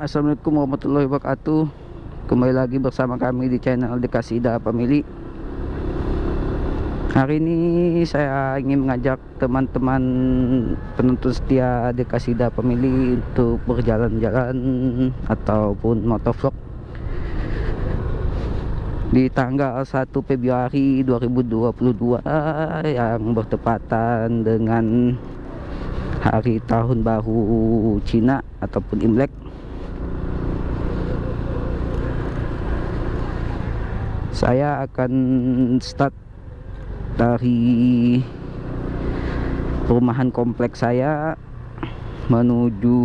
Assalamualaikum warahmatullahi wabarakatuh. Kembali lagi bersama kami di channel Dekasida Family. Hari ini saya ingin mengajak teman-teman penonton setia Dekasida Family untuk berjalan-jalan ataupun motovlog di tanggal 1 Februari 2022 yang bertepatan dengan hari tahun baru Cina ataupun Imlek. Saya akan start dari perumahan kompleks saya menuju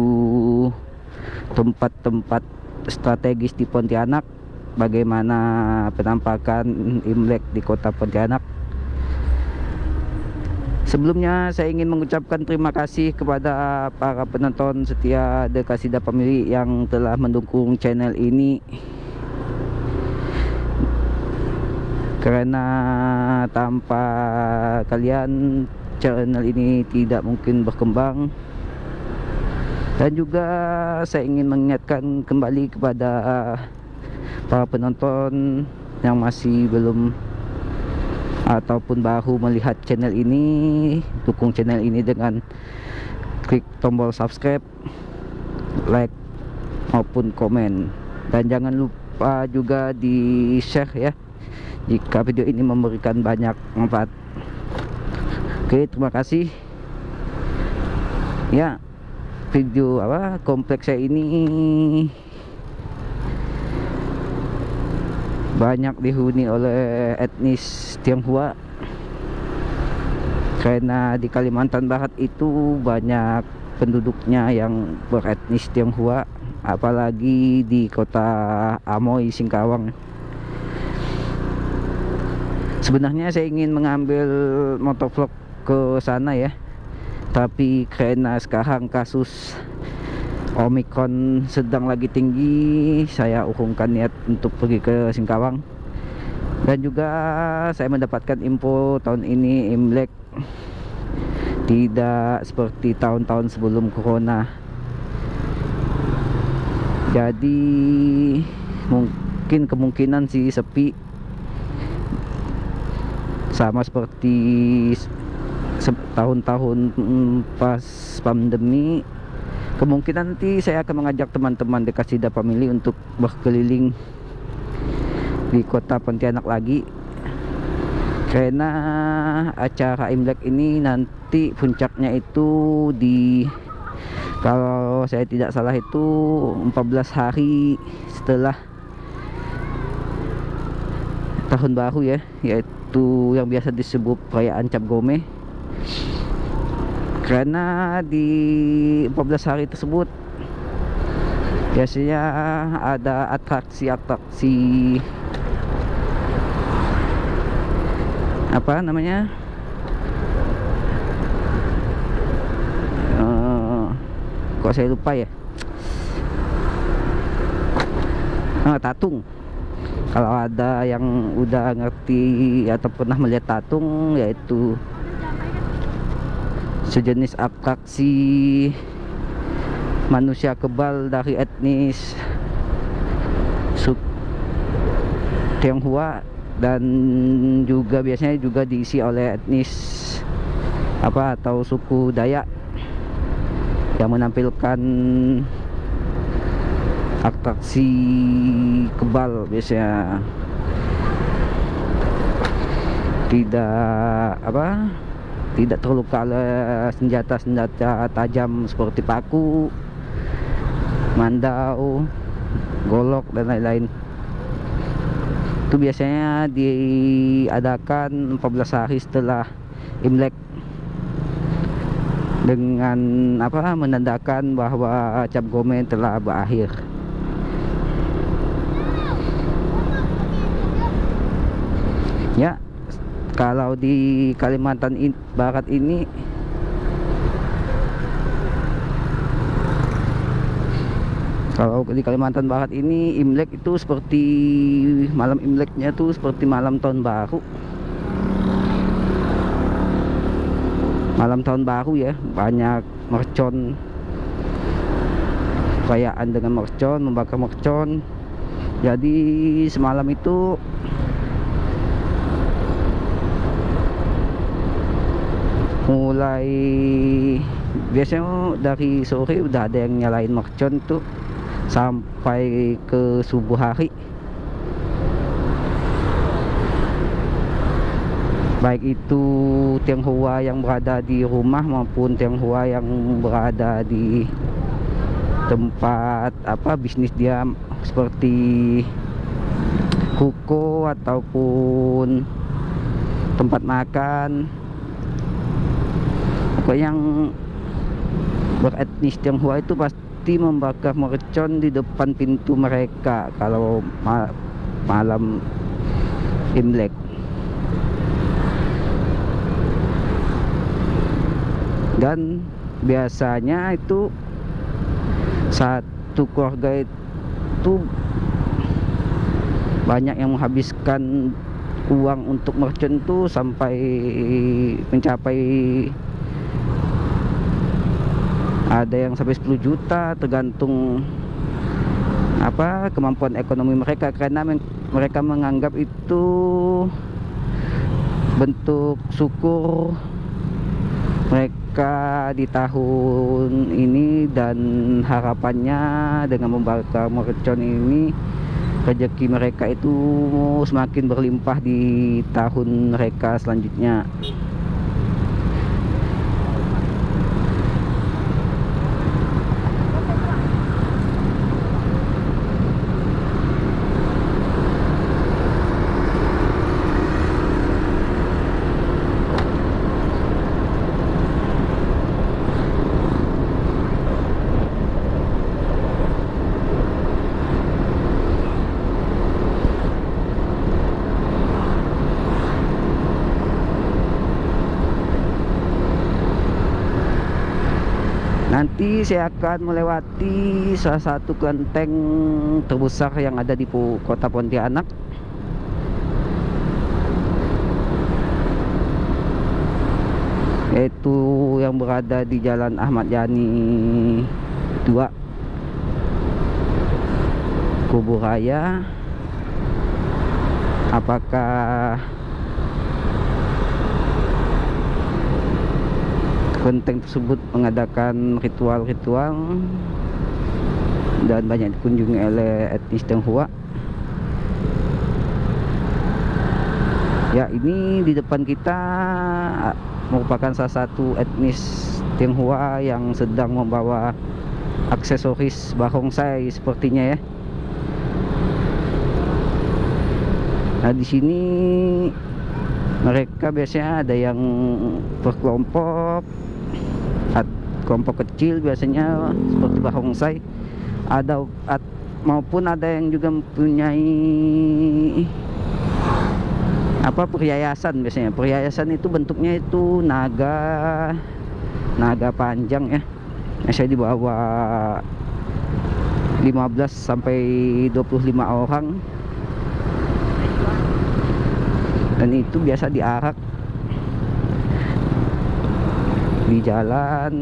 tempat-tempat strategis di Pontianak. Bagaimana penampakan Imlek di kota Pontianak. Sebelumnya saya ingin mengucapkan terima kasih kepada para penonton setia Dekasida Family yang telah mendukung channel ini, karena tanpa kalian channel ini tidak mungkin berkembang. Dan juga saya ingin mengingatkan kembali kepada para penonton yang masih belum ataupun baru melihat channel ini, dukung channel ini dengan klik tombol subscribe, like maupun komen, dan jangan lupa juga di share ya jika video ini memberikan banyak manfaat. Oke, terima kasih ya. Video kompleks saya ini banyak dihuni oleh etnis Tionghoa, karena di Kalimantan Barat itu banyak penduduknya yang beretnis Tionghoa, apalagi di kota Amoy, Singkawang. Sebenarnya saya ingin mengambil motovlog ke sana ya, tapi karena sekarang kasus Omikron sedang lagi tinggi, saya urungkan niat untuk pergi ke Singkawang. Dan juga saya mendapatkan info tahun ini Imlek tidak seperti tahun-tahun sebelum corona. Jadi kemungkinan sih sepi, sama seperti tahun-tahun pas pandemi. Kemungkinan nanti saya akan mengajak teman-teman Dekasida Family untuk berkeliling di kota Pontianak lagi, karena acara Imlek ini nanti puncaknya itu kalau saya tidak salah itu 14 hari setelah tahun baru ya, yaitu yang biasa disebut perayaan Cap Gome. Karena di 14 hari tersebut biasanya ada atraksi apa namanya, kok saya lupa ya, tatung. Kalau ada yang udah ngerti atau pernah melihat tatung, yaitu sejenis atraksi manusia kebal dari etnis Tionghoa, dan juga biasanya juga diisi oleh etnis atau suku Dayak yang menampilkan atraksi kebal. Biasanya tidak terluka oleh senjata-senjata tajam seperti paku, mandau, golok, dan lain-lain. Itu biasanya diadakan 14 hari setelah Imlek, dengan menandakan bahwa Cap Gome telah berakhir. Ya, kalau di Kalimantan Barat ini Imlek itu seperti malam Imleknya tuh seperti malam tahun baru. Malam tahun baru ya, banyak mercon perayaan dengan mercon, membakar mercon. Jadi semalam itu mulai, biasanya dari sore udah ada yang nyalain mercon tuh sampai ke subuh hari, baik itu Tionghoa yang berada di rumah maupun Tionghoa yang berada di tempat bisnis dia, seperti ruko ataupun tempat makan. Pokoknya yang beretnis Tionghoa itu pasti membakar mercon di depan pintu mereka kalau malam Imlek. Dan biasanya itu satu keluarga itu banyak yang menghabiskan uang untuk mercon tuh sampai mencapai, ada yang sampai 10 juta tergantung kemampuan ekonomi mereka, karena mereka menganggap itu bentuk syukur mereka di tahun ini, dan harapannya dengan membakar mercon ini rezeki mereka itu semakin berlimpah di tahun mereka selanjutnya. Nanti saya akan melewati salah satu kelenteng terbesar yang ada di kota Pontianak, yaitu yang berada di Jalan Ahmad Yani 2, Kubur Raya. Apakah kelenteng tersebut mengadakan ritual-ritual dan banyak dikunjungi oleh etnis Tionghoa? Ya, ini di depan kita merupakan salah satu etnis Tionghoa yang sedang membawa aksesoris barongsai sepertinya ya. Nah, di sini mereka biasanya ada yang berkelompok, kelompok kecil biasanya seperti barongsai, maupun ada yang juga mempunyai perhiasan. Biasanya perhiasan itu bentuknya itu naga panjang ya. Saya dibawa 15 sampai 25 orang, dan itu biasa diarak di jalan.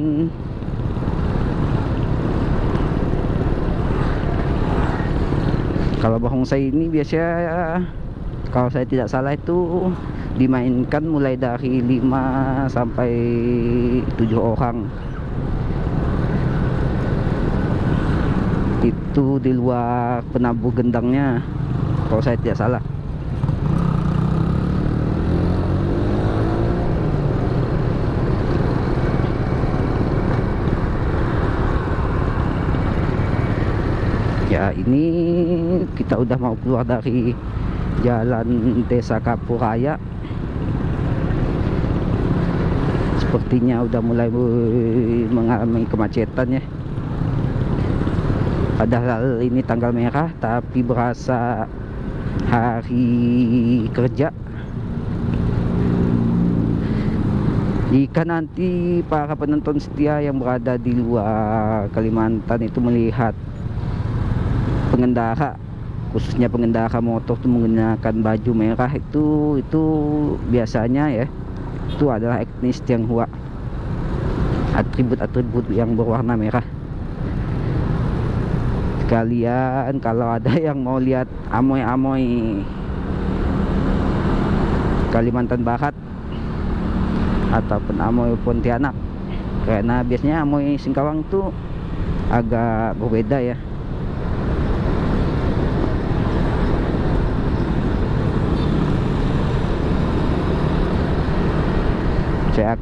Kalau barongsai ini biasanya, kalau saya tidak salah itu dimainkan mulai dari 5 sampai 7 orang. Itu di luar penabuh gendangnya kalau saya tidak salah. Ya, ini kita udah mau keluar dari jalan Desa Kapur Raya. Sepertinya udah mulai mengalami kemacetan ya. Padahal ini tanggal merah, tapi berasa hari kerja. Jika nanti para penonton setia yang berada di luar Kalimantan itu melihat pengendara, khususnya pengendara motor itu menggunakan baju merah, itu biasanya ya itu adalah etnis Tionghoa, atribut-atribut yang berwarna merah. Sekalian kalau ada yang mau lihat amoy-amoy Kalimantan Barat ataupun amoy Pontianak, karena biasanya amoy Singkawang tuh agak berbeda ya.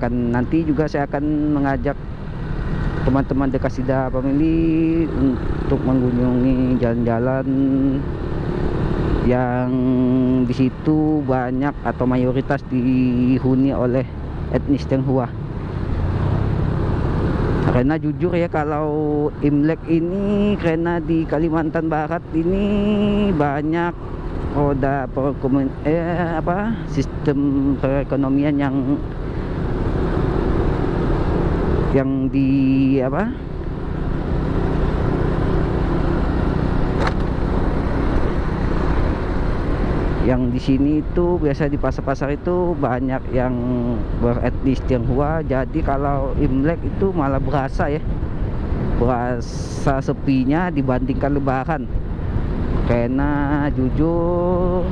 Nanti juga saya akan mengajak teman-teman Dekasida Family untuk mengunjungi jalan-jalan yang di situ banyak atau mayoritas dihuni oleh etnis Tionghoa. Karena jujur ya, kalau Imlek ini karena di Kalimantan Barat ini banyak roda sistem perekonomian yang di yang di sini itu biasa di pasar-pasar itu banyak yang beretnis Tionghoa. Jadi kalau Imlek itu malah berasa sepinya dibandingkan Lebaran. Karena jujur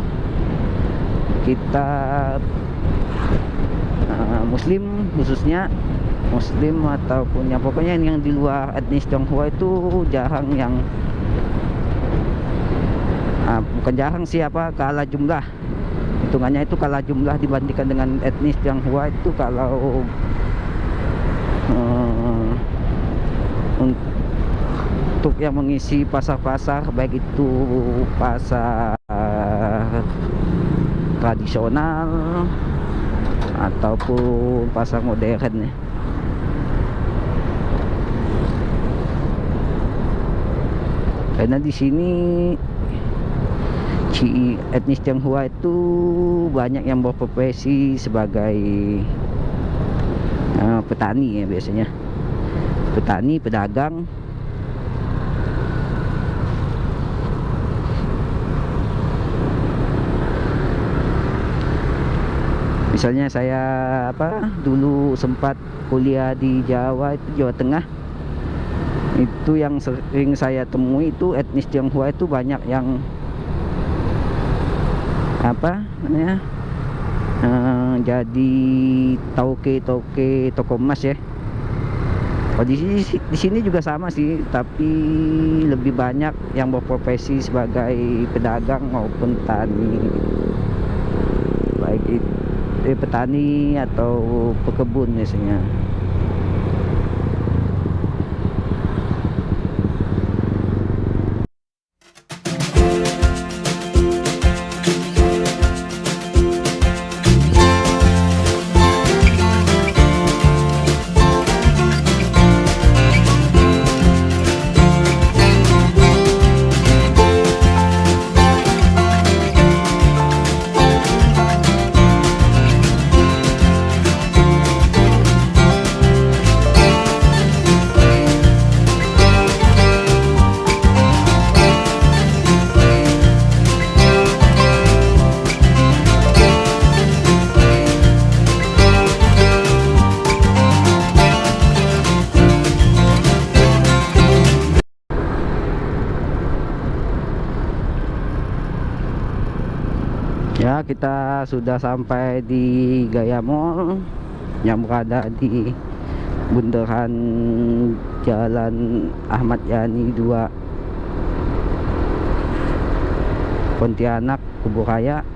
kita Muslim, khususnya Muslim ataupun ya pokoknya yang di luar etnis Tionghoa itu jarang yang bukan jarang sih, kalah jumlah, hitungannya itu kalah jumlah dibandingkan dengan etnis Tionghoa itu. Kalau untuk yang mengisi pasar-pasar, baik itu pasar tradisional ataupun pasar modern ya. Karena di sini etnis Tionghoa itu banyak yang berprofesi sebagai petani ya, biasanya petani, pedagang. Misalnya saya dulu sempat kuliah di Jawa, itu Jawa Tengah, itu yang sering saya temui itu etnis Tionghoa itu banyak yang jadi tauke toko emas ya. Oh, di sini juga sama sih, tapi lebih banyak yang berprofesi sebagai pedagang maupun petani, baik itu petani atau pekebun biasanya. Ya, kita sudah sampai di Gaya Mall yang berada di bundaran Jalan Ahmad Yani 2, Pontianak, Kuburaya.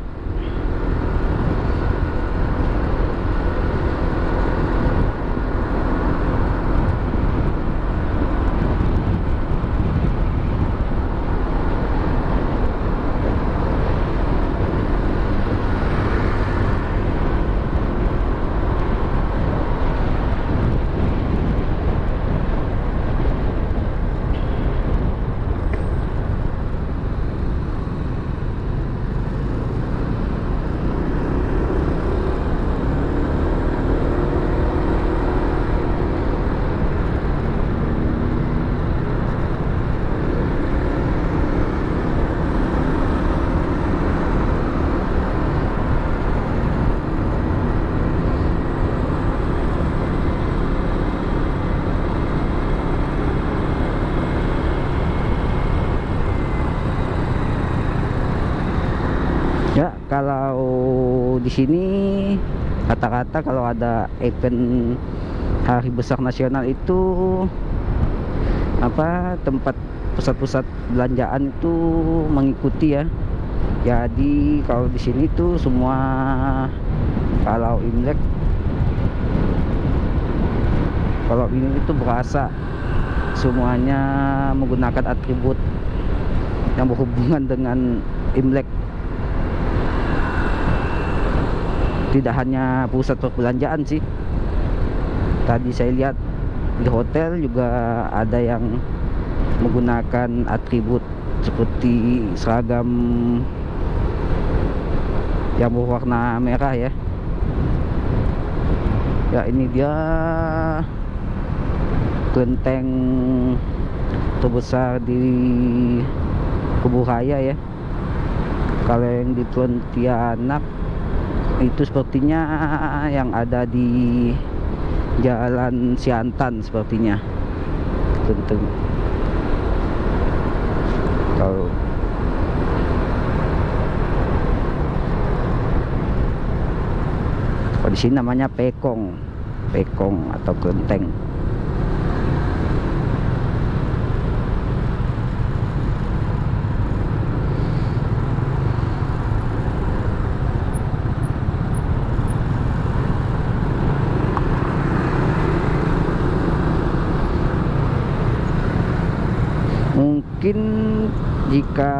kalau di sini rata-rata kalau ada event hari besar nasional itu tempat pusat-pusat belanjaan itu mengikuti ya. Jadi kalau di sini tuh semua kalau Imlek itu berasa semuanya menggunakan atribut yang berhubungan dengan Imlek. Tidak hanya pusat perbelanjaan sih, tadi saya lihat di hotel juga ada yang menggunakan atribut seperti seragam yang berwarna merah ya. Ya, ini dia kelenteng terbesar di Kuburaya ya. Kalau yang di Pontianak itu sepertinya yang ada di Jalan Siantan sepertinya. Tentu kalau di sini namanya Pekong atau kelenteng. Mungkin jika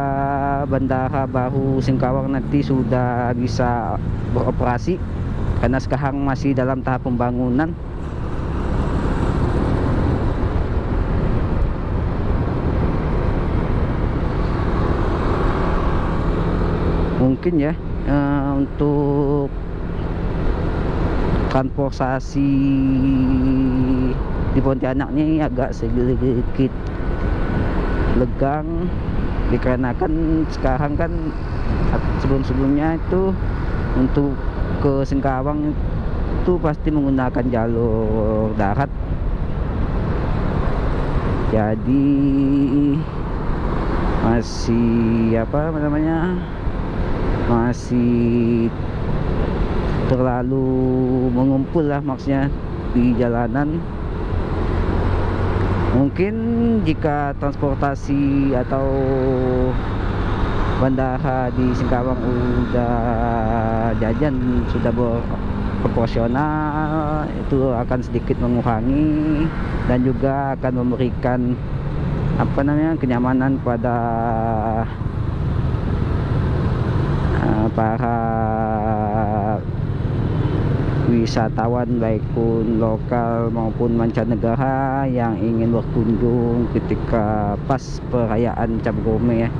Bandara Baru Singkawang nanti sudah bisa beroperasi, karena sekarang masih dalam tahap pembangunan, mungkin ya untuk transportasi di Pontianak ini agak sedikit legang, dikarenakan sekarang kan sebelum-sebelumnya itu untuk ke Singkawang itu pasti menggunakan jalur darat. Jadi masih masih terlalu mengumpul lah maksudnya di jalanan. Mungkin jika transportasi atau bandara di Singkawang udah jajan, sudah proporsional, itu akan sedikit mengurangi dan juga akan memberikan kenyamanan pada para wisatawan baik pun lokal maupun mancanegara yang ingin berkunjung ketika pas perayaan Cap Gome ya.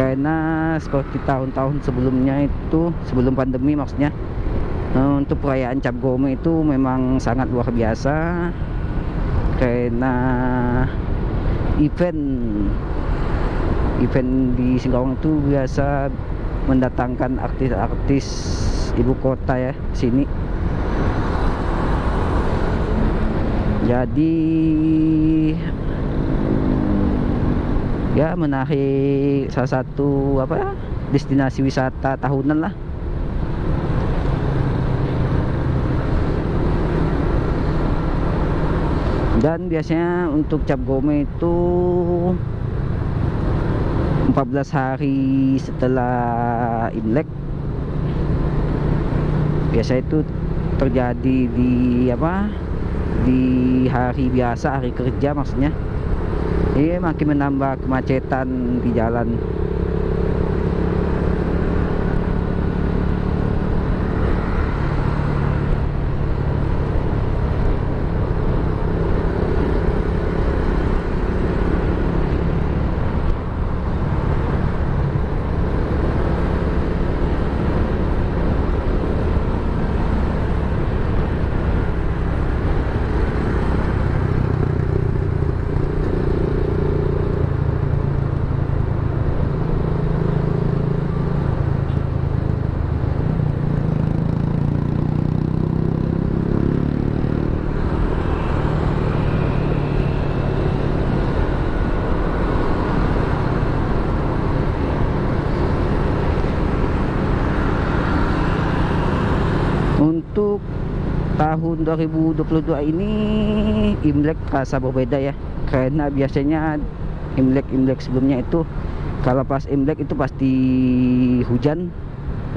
Karena seperti tahun-tahun sebelumnya itu, sebelum pandemi maksudnya, untuk perayaan Cap Gome itu memang sangat luar biasa, karena event di Singkawang itu biasa mendatangkan artis-artis ibu kota ya sini. Jadi ya menarik, salah satu destinasi wisata tahunan lah. Dan biasanya untuk Cap Gome itu 14 hari setelah Imlek. Biasa itu terjadi di hari biasa, hari kerja maksudnya. Ini makin menambah kemacetan di jalan. tahun 2022 ini Imlek terasa berbeda ya, karena biasanya Imlek sebelumnya itu kalau pas Imlek itu pasti hujan.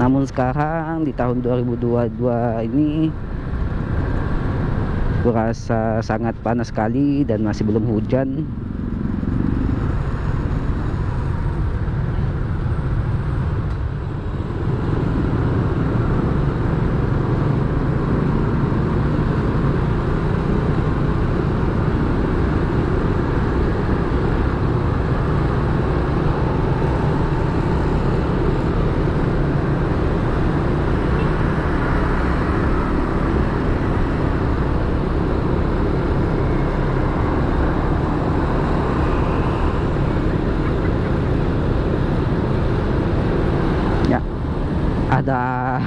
Namun sekarang di tahun 2022 ini berasa sangat panas sekali dan masih belum hujan. Ada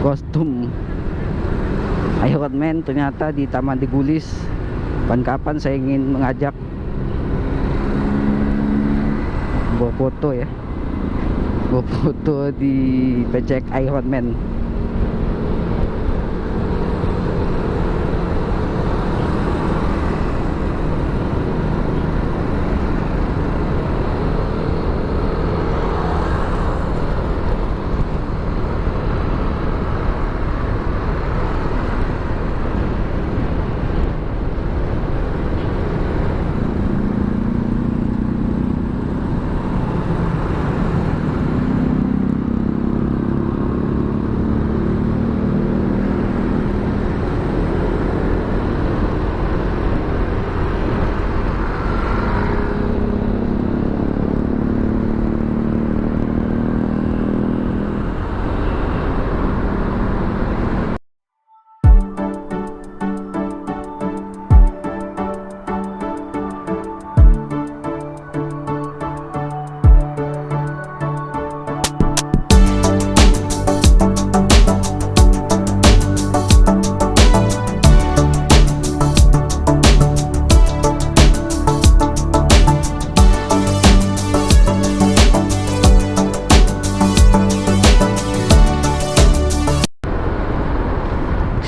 kostum Iron Man ternyata di Taman Digulis. Kapan-kapan saya ingin mengajak berfoto ya, berfoto di becek Iron Man.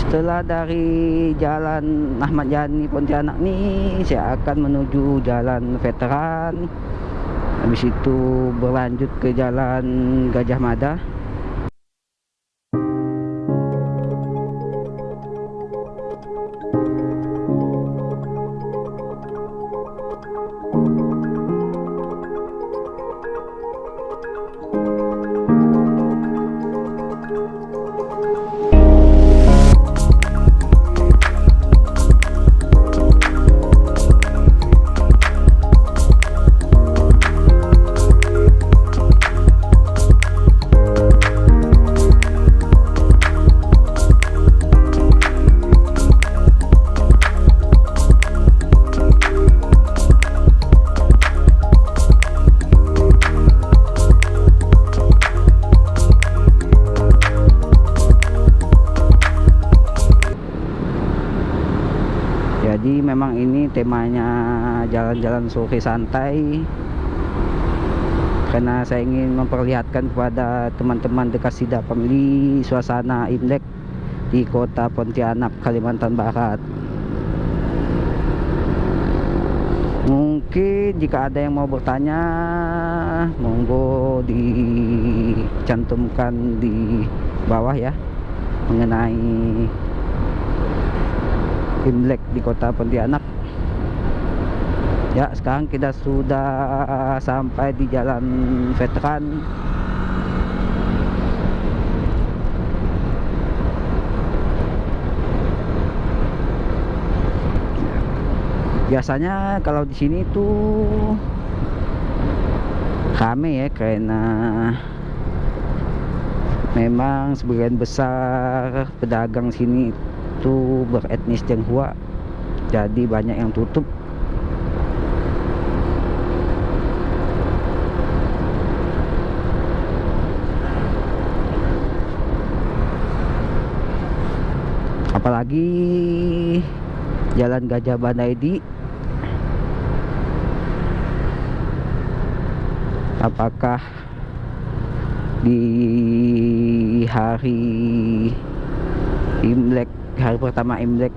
Setelah dari Jalan Ahmad Yani Pontianak nih, saya akan menuju Jalan Veteran. Habis itu berlanjut ke Jalan Gajah Mada. Jadi memang ini temanya jalan-jalan sore santai, karena saya ingin memperlihatkan kepada teman-teman The Qasidah Family suasana Imlek di kota Pontianak, Kalimantan Barat. Mungkin jika ada yang mau bertanya, monggo dicantumkan di bawah ya, mengenai Imlek di kota Pontianak. Ya, sekarang kita sudah sampai di Jalan Veteran. Biasanya kalau di sini tuh rame ya, karena memang sebagian besar pedagang sini itu beretnis Tionghoa, jadi banyak yang tutup. Apalagi Jalan Gajah Mada ini, apakah di hari Imlek, hari pertama Imlek.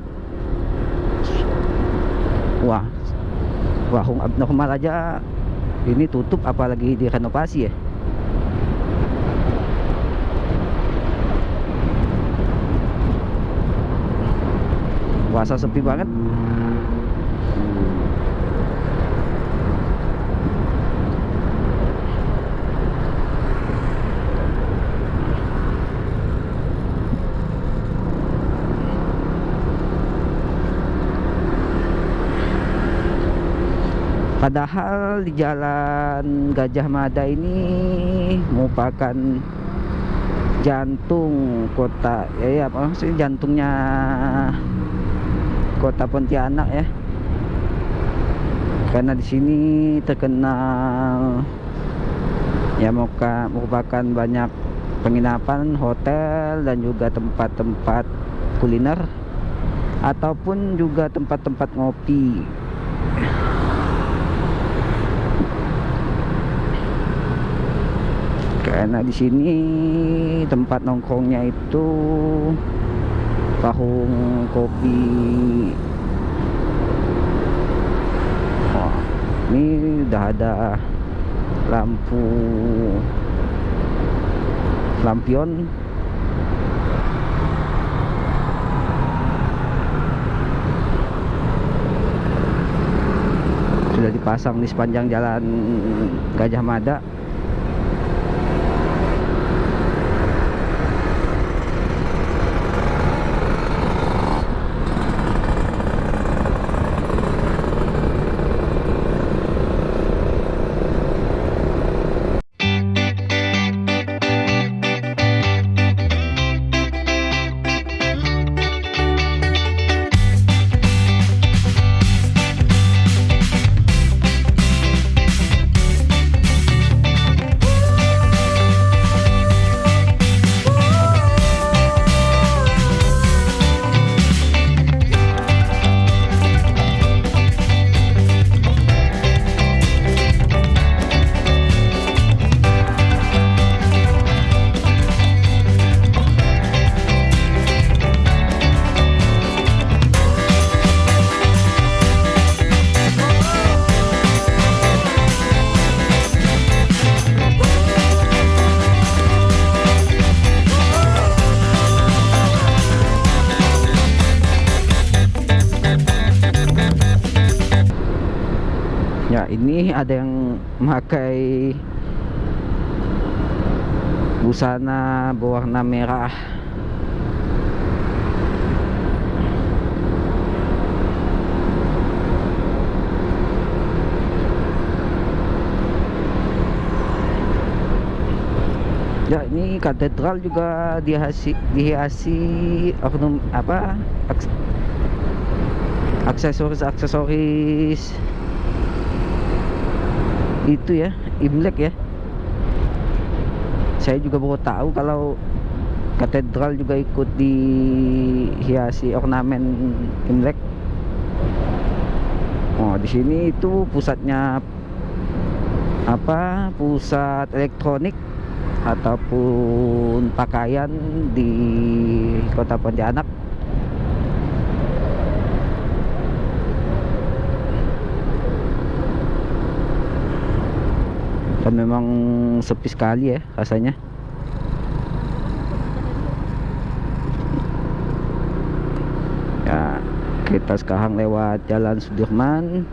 Wah, warung abnormal aja ini tutup, apalagi direnovasi ya. Puasa sepi banget. Padahal di Jalan Gajah Mada ini merupakan jantung kota, ya apa maksudnya, jantungnya kota Pontianak ya. Karena di sini terkenal ya merupakan banyak penginapan, hotel, dan juga tempat-tempat kuliner ataupun juga tempat-tempat ngopi. Karena di sini tempat nongkrongnya itu warung kopi. Oh, ini udah ada lampion. Sudah dipasang di sepanjang Jalan Gajah Mada. Ya, ini ada yang memakai busana berwarna merah. Ya, ini katedral juga dihiasi aksesoris itu ya, Imlek ya. Saya juga baru tahu kalau katedral juga ikut dihiasi ornamen Imlek. Oh, di sini itu pusatnya pusat elektronik ataupun pakaian di Kota Pontianak. Dan memang sepi sekali ya rasanya. Ya, kita sekarang lewat Jalan Sudirman.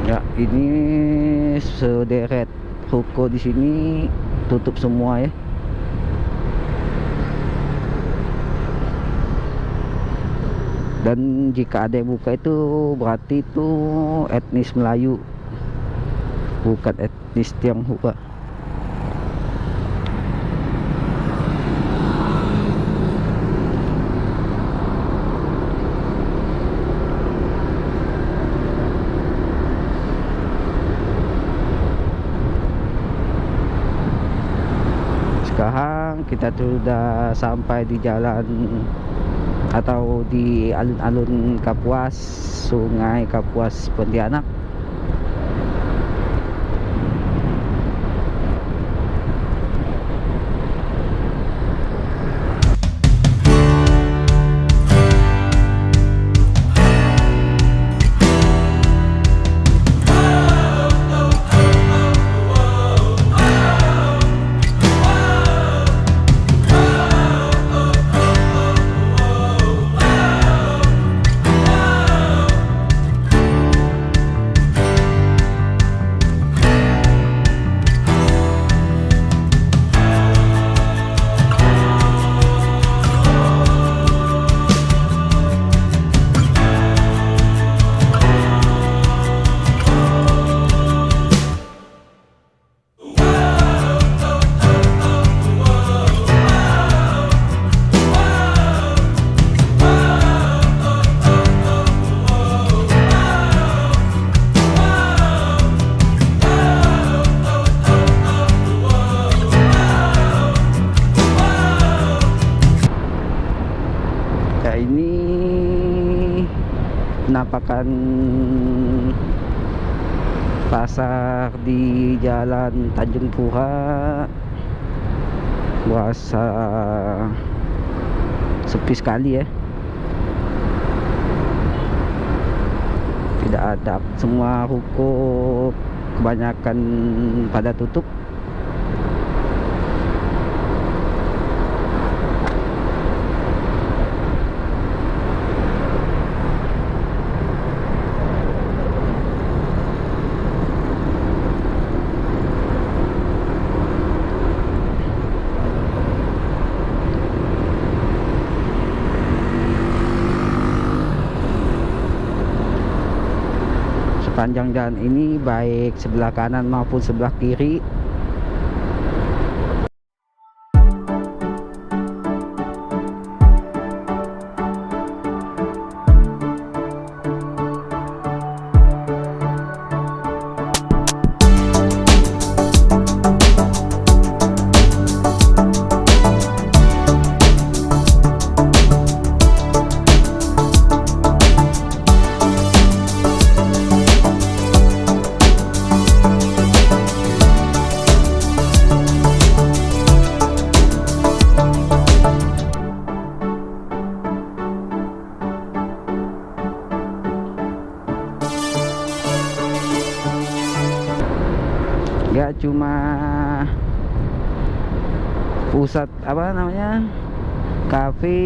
Ya, ini sederet ruko di sini tutup semua ya. Dan jika ada yang buka itu berarti itu etnis Melayu, bukan etnis Tionghoa. Sekarang kita tuh udah sampai di jalan atau di alun-alun Kapuas, Sungai Kapuas Pontianak. Ya, ini penampakan pasar di Jalan Tanjung Pura. Berasa sepi sekali ya, tidak ada, semua ruko kebanyakan pada tutup. Sepanjang jalan ini baik sebelah kanan maupun sebelah kiri ya, cuma pusat apa namanya, kafe,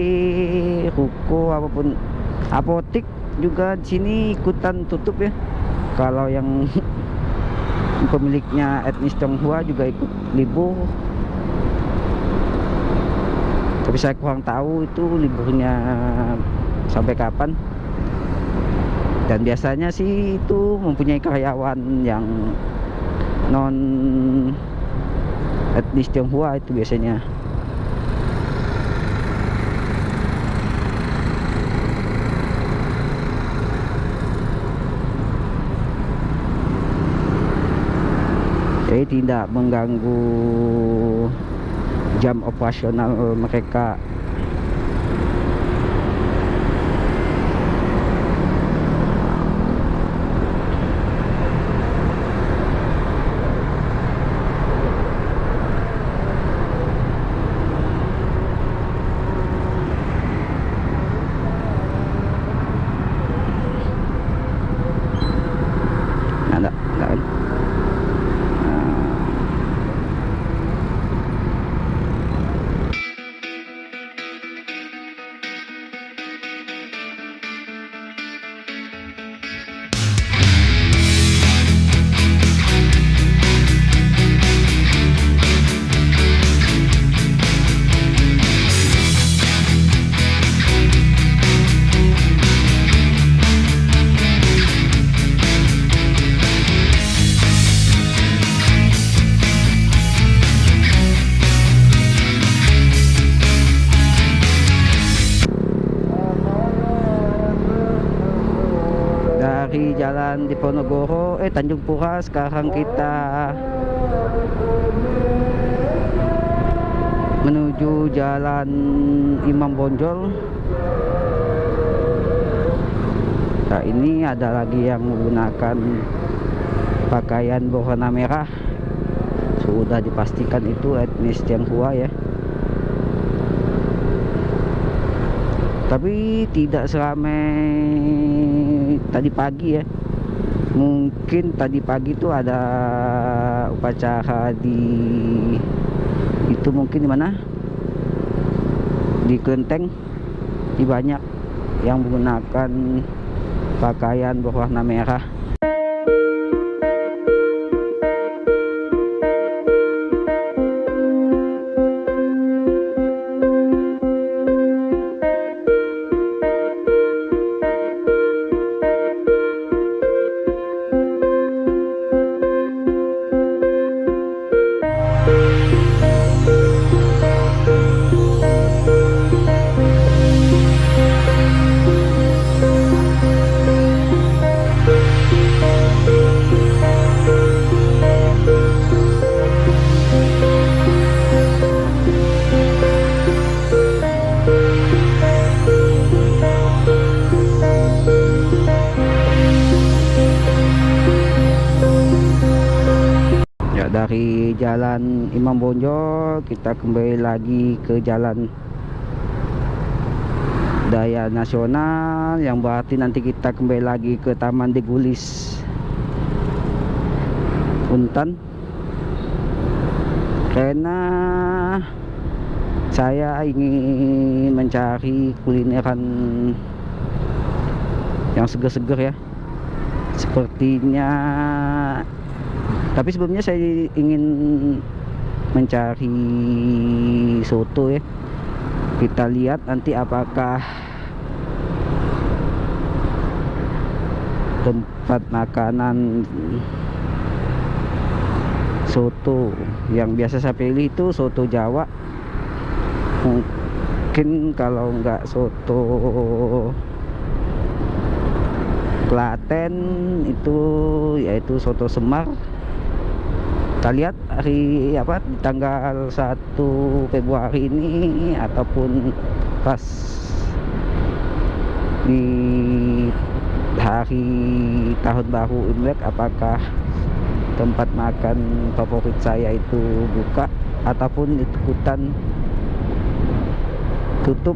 ruko, apapun, apotik juga di sini ikutan tutup ya. Kalau yang pemiliknya etnis Tionghoa juga ikut libur, tapi saya kurang tahu itu liburnya sampai kapan. Dan biasanya sih itu mempunyai karyawan yang non etnis Tionghoa itu biasanya. Jadi tidak mengganggu jam operasional mereka. Dari jalan Diponegoro, Tanjung Pura, sekarang kita menuju Jalan Imam Bonjol. Nah, ini ada lagi yang menggunakan pakaian berwarna merah. Sudah dipastikan itu etnis Tionghoa ya. Tapi tidak seramai tadi pagi ya. Mungkin tadi pagi itu ada upacara di itu, mungkin di mana? Di Kelenteng. Di banyak yang menggunakan pakaian berwarna merah. Dari Jalan Imam Bonjol kita kembali lagi ke Jalan Daya Nasional, yang berarti nanti kita kembali lagi ke Taman Degulis Untan, karena saya ingin mencari kulineran yang seger-seger ya. Sepertinya, tapi sebelumnya saya ingin mencari soto ya. Kita lihat nanti apakah tempat makanan soto yang biasa saya pilih itu soto Jawa. Mungkin kalau enggak soto Klaten itu yaitu soto Semar. Kita lihat hari apa, di tanggal 1 Februari ini ataupun pas di hari tahun baru Imlek, apakah tempat makan favorit saya itu buka ataupun ikutan tutup.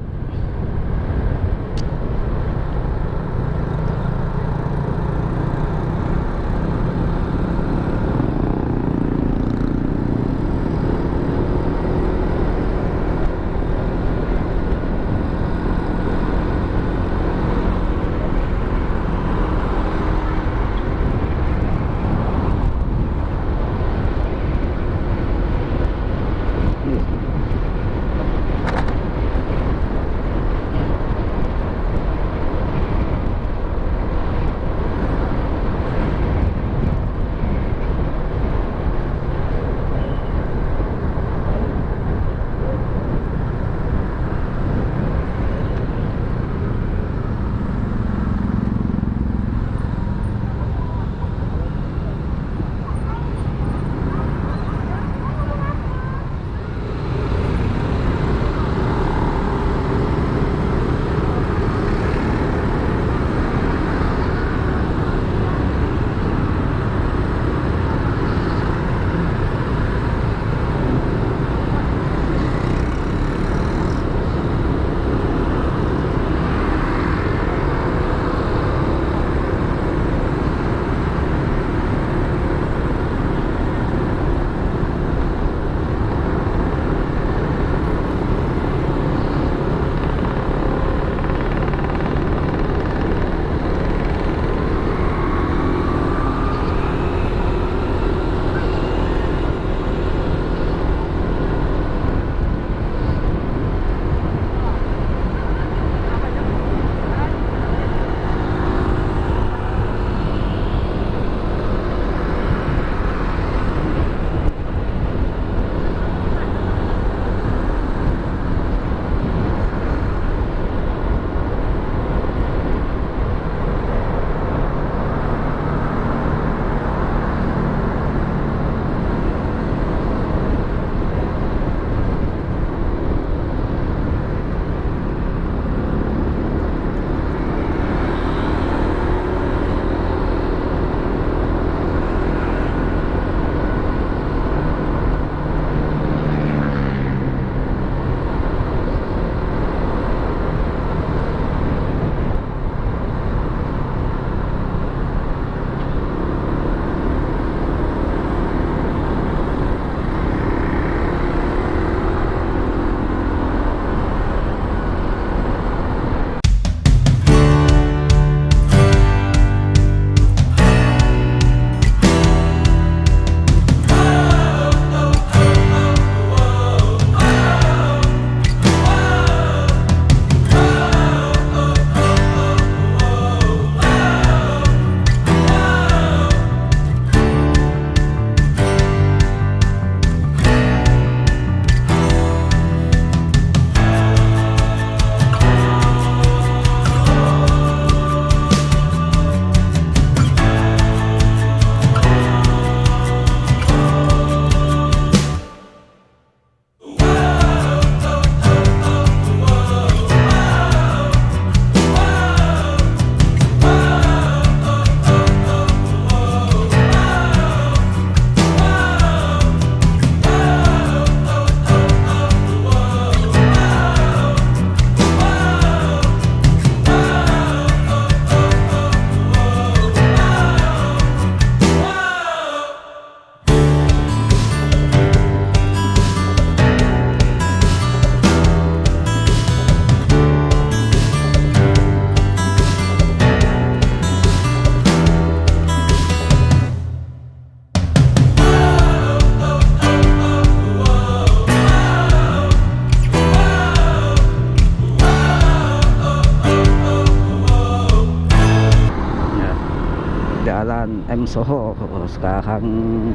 M Soho. Sekarang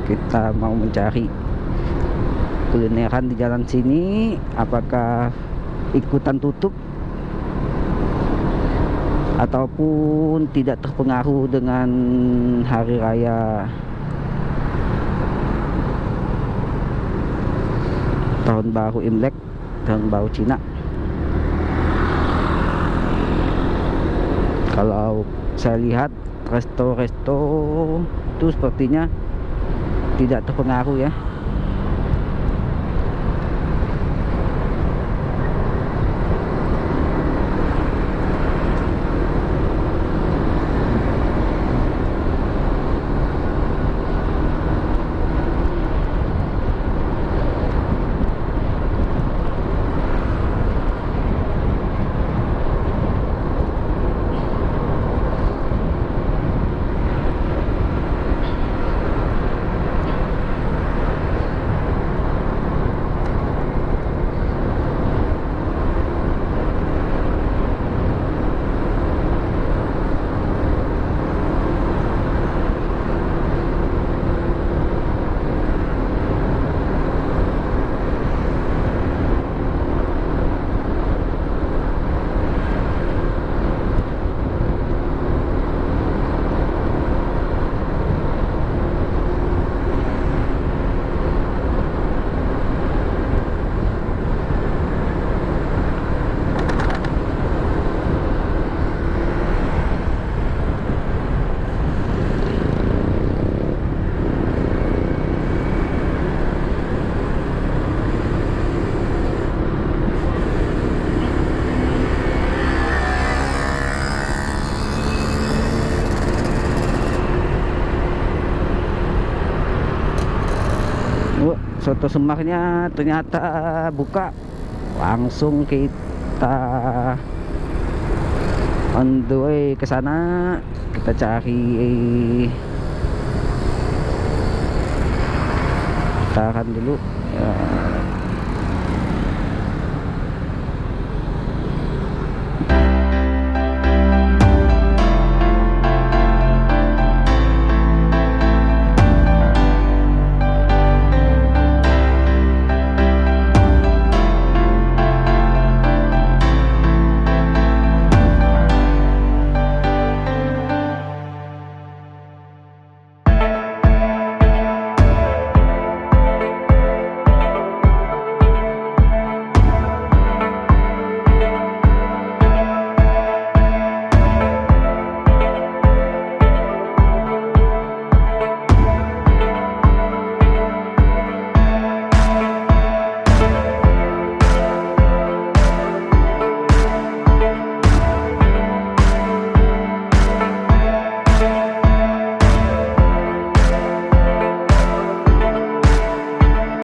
kita mau mencari kulineran di jalan sini. Apakah ikutan tutup ataupun tidak terpengaruh dengan hari raya tahun baru Imlek, tahun baru Cina. Kalau saya lihat resto-resto itu sepertinya tidak terpengaruh ya. Soto Semarnya ternyata buka. Langsung kita on the way ke sana. Kita cari tahan dulu.